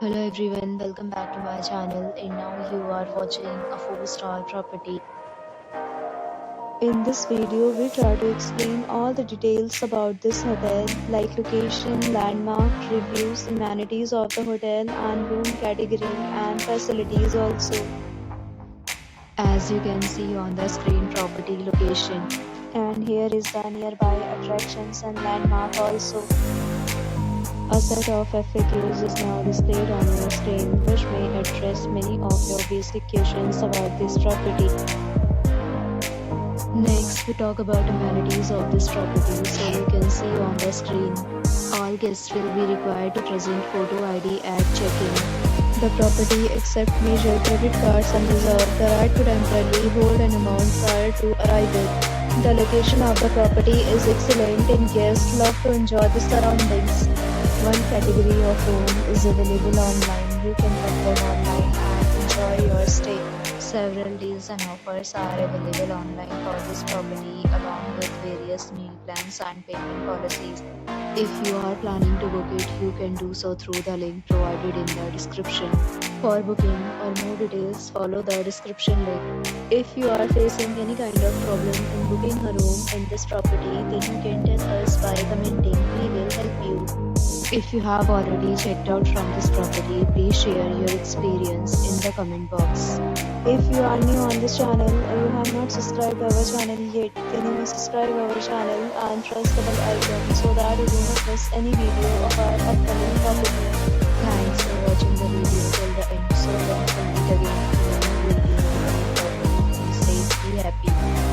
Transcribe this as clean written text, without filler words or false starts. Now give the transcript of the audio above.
Hello everyone, welcome back to my channel and now you are watching a 4-star property. In this video, we try to explain all the details about this hotel like location, landmark, reviews, amenities of the hotel and room category and facilities also. As you can see on the screen, property location. And here is the nearby attractions and landmark also. A set of FAQs is now displayed on your screen which may address many of your basic questions about this property. Next, we talk about amenities of this property. So you can see on the screen, all guests will be required to present photo ID at check-in. The property accepts major credit cards and reserves the right to temporarily hold an amount prior to arrival. The location of the property is excellent and guests love to enjoy the surroundings. One category of room is available online. You can book them online and enjoy your stay. Several deals and offers are available online for this property along with various meal plans and payment policies. If you are planning to book it, you can do so through the link provided in the description. For booking or more details, follow the description link. If you are facing any kind of problem in booking a room in this property, then you can tell us by commenting. We will help you. If you have already checked out from this property, please share your experience in the comment box. If you are new on this channel or you have not subscribed our channel yet, then you must subscribe our channel and press the bell icon so that you do not miss any video of our upcoming property. Thanks for watching the video till the end. So long, we'll meet again in a new video. Stay happy.